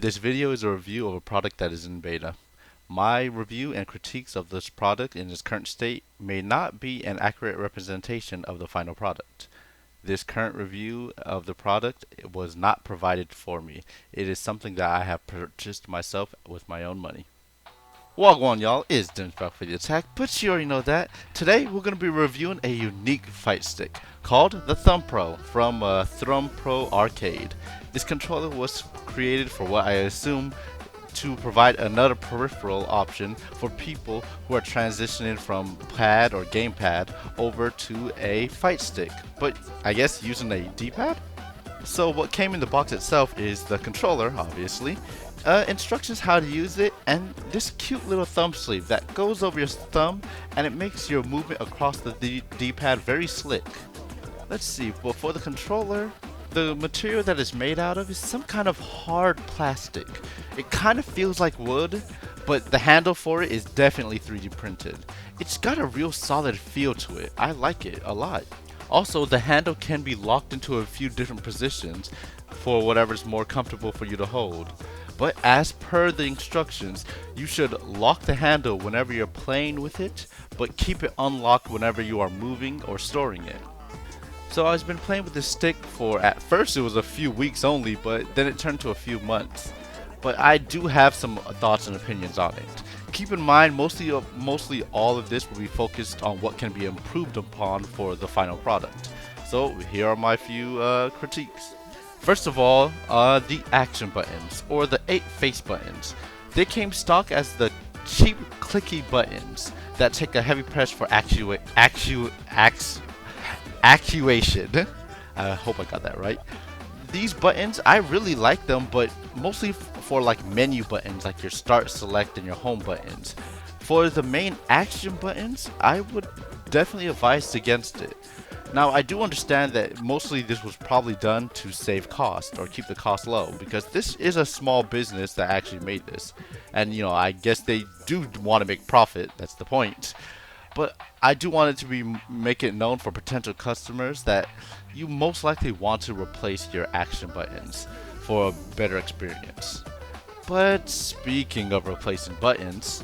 This video is a review of a product that is in beta. My review and critiques of this product in its current state may not be an accurate representation of the final product. This current review of the product was not provided for me. It is something that I have purchased myself with my own money. Wagwan y'all, it's Dimz back for the attack, but you already know that. Today we're going to be reviewing a unique fight stick called the ThumbPro from ThumbPro Arcade. This controller was created for what I assume to provide another peripheral option for people who are transitioning from pad or gamepad over to a fight stick, but I guess using a D-pad? So what came in the box itself is the controller, obviously, instructions how to use it, and this cute little thumb sleeve that goes over your thumb and it makes your movement across the D-pad very slick. Let's see, but for the controller, the material that it's made out of is some kind of hard plastic. It kind of feels like wood, but the handle for it is definitely 3D printed. It's got a real solid feel to it. I like it a lot. Also, the handle can be locked into a few different positions for whatever's more comfortable for you to hold. But as per the instructions, you should lock the handle whenever you're playing with it, but keep it unlocked whenever you are moving or storing it. So I've been playing with this stick for, at first it was a few weeks only, but then it turned to a few months. But I do have some thoughts and opinions on it. Keep in mind, mostly all of this will be focused on what can be improved upon for the final product. So here are my few critiques. First of all, the action buttons, or the 8 face buttons. They came stock as the cheap clicky buttons that take a heavy press for actuation. I hope I got that right. These buttons, I really like them, but mostly for like menu buttons, like your start, select, and your home buttons. For the main action buttons, I would definitely advise against it. Now, I do understand that mostly this was probably done to save cost or keep the cost low, because this is a small business that actually made this. And, you know, I guess they do want to make profit, that's the point. But I do want it to make it known for potential customers that you most likely want to replace your action buttons for a better experience. But speaking of replacing buttons,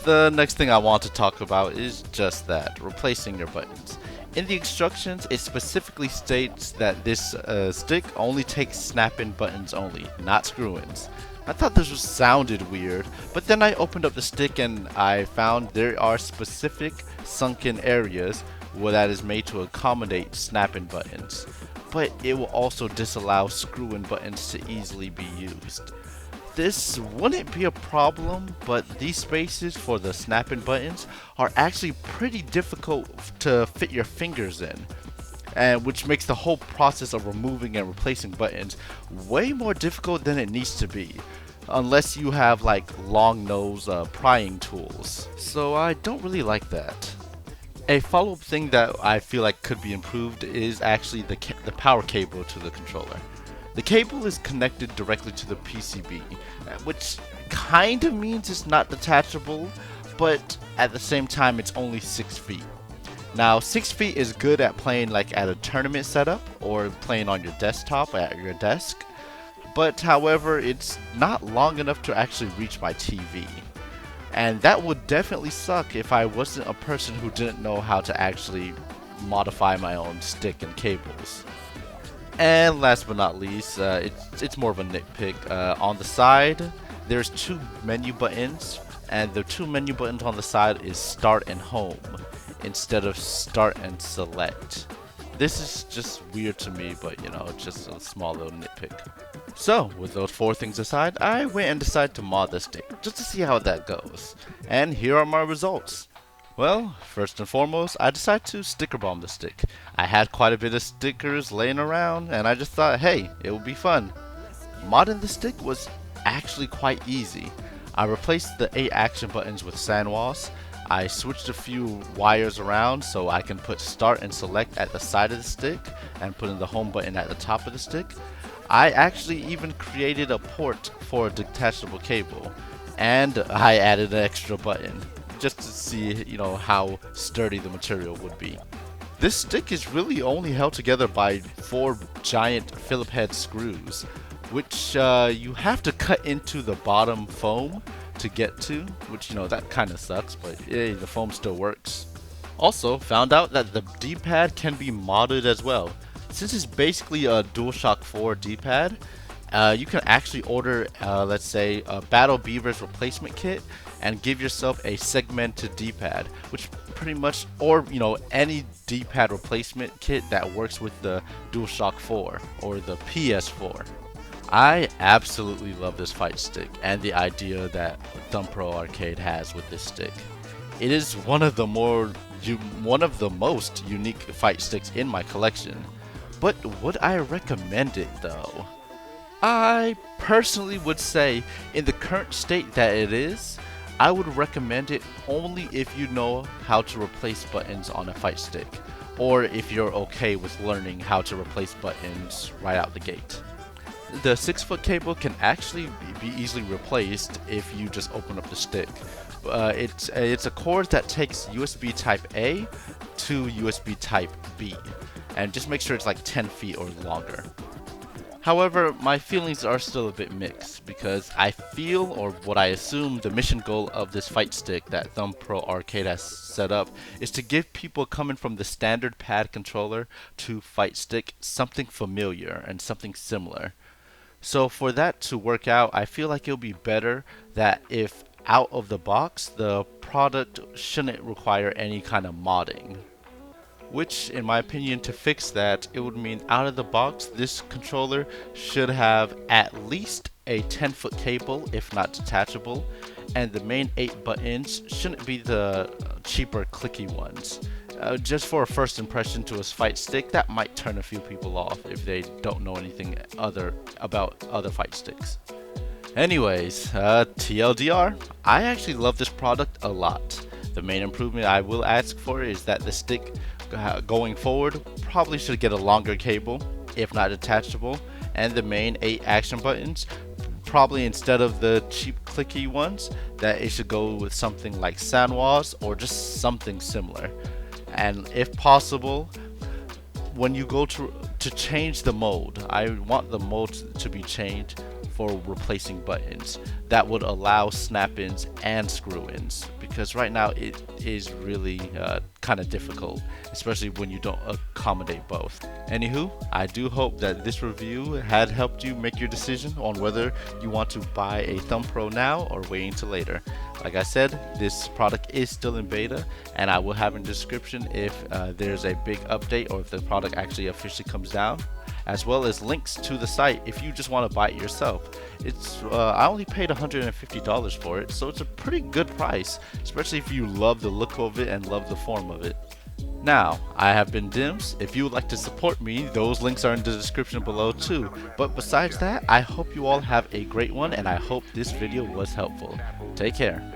the next thing I want to talk about is just that, replacing your buttons. In the instructions, it specifically states that this stick only takes snap-in buttons only, not screw-ins. I thought this sounded weird, but then I opened up the stick and I found there are specific sunken areas where that is made to accommodate snap-in buttons, but it will also disallow screw-in buttons to easily be used. This wouldn't be a problem, but these spaces for the snap-in buttons are actually pretty difficult to fit your fingers in, and which makes the whole process of removing and replacing buttons way more difficult than it needs to be, unless you have like long nose prying tools. So I don't really like that. A follow-up thing that I feel like could be improved is actually the power cable to the controller. The cable is connected directly to the PCB, which kind of means it's not detachable, but at the same time it's only 6 feet. Now 6 feet is good at playing like at a tournament setup or playing on your desktop at your desk, but however it's not long enough to actually reach my TV. And that would definitely suck if I wasn't a person who didn't know how to actually modify my own stick and cables. And last but not least, it's more of a nitpick. On the side, there's 2 menu buttons, and the 2 menu buttons on the side is start and home instead of start and select. This is just weird to me, but you know, just a small little nitpick. So, with those 4 things aside, I went and decided to mod the stick, just to see how that goes. And here are my results. Well, first and foremost, I decided to sticker bomb the stick. I had quite a bit of stickers laying around, and I just thought, hey, it would be fun. Modding the stick was actually quite easy. I replaced the 8 action buttons with sandwalls. I switched a few wires around so I can put start and select at the side of the stick and put in the home button at the top of the stick. I actually even created a port for a detachable cable, and I added an extra button just to see, you know, how sturdy the material would be. This stick is really only held together by 4 giant Phillip head screws, which you have to cut into the bottom foam to get to, which, you know, that kind of sucks, but hey, the foam still works. Also, found out that the D-pad can be modded as well. Since it's basically a DualShock 4 D-pad, you can actually order, let's say, a Battle Beaver's replacement kit and give yourself a segmented D-pad, which pretty much, or, you know, any D-pad replacement kit that works with the DualShock 4 or the PS4. I absolutely love this fight stick and the idea that ThumbPro Arcade has with this stick. It is one of the most unique fight sticks in my collection. But would I recommend it though? I personally would say, in the current state that it is, I would recommend it only if you know how to replace buttons on a fight stick, or if you're okay with learning how to replace buttons right out the gate. The 6-foot cable can actually be easily replaced if you just open up the stick. It's a cord that takes USB Type A to USB Type B, and just make sure it's like 10 feet or longer. However, my feelings are still a bit mixed, because I feel, or what I assume, the mission goal of this fight stick that ThumbPro Arcade has set up is to give people coming from the standard pad controller to fight stick something familiar and something similar. So for that to work out, I feel like it'll be better that if out of the box, the product shouldn't require any kind of modding. Which, in my opinion, to fix that, it would mean out of the box, this controller should have at least a 10-foot cable, if not detachable, and the main 8 buttons shouldn't be the cheaper clicky ones. Just for a first impression to a fight stick, that might turn a few people off if they don't know anything about other fight sticks. Anyways, TLDR, I actually love this product a lot. The main improvement I will ask for is that the stick going forward probably should get a longer cable, if not detachable, and the main 8 action buttons, probably instead of the cheap clicky ones, that it should go with something like Sanwa's or just something similar. And if possible, when you go to change the mode, I want the mode to be changed for replacing buttons that would allow snap-ins and screw-ins, because right now it is really kind of difficult, especially when you don't accommodate both. Anywho, I do hope that this review had helped you make your decision on whether you want to buy a ThumbPro now or wait until later. Like I said, this product is still in beta, and I will have in the description if there's a big update or if the product actually officially comes down, as well as links to the site if you just want to buy it yourself. It's I only paid $150 for it, so it's a pretty good price, especially if you love the look of it and love the form of it. Now, I have been Dimz. If you would like to support me, those links are in the description below too. But besides that, I hope you all have a great one, and I hope this video was helpful. Take care.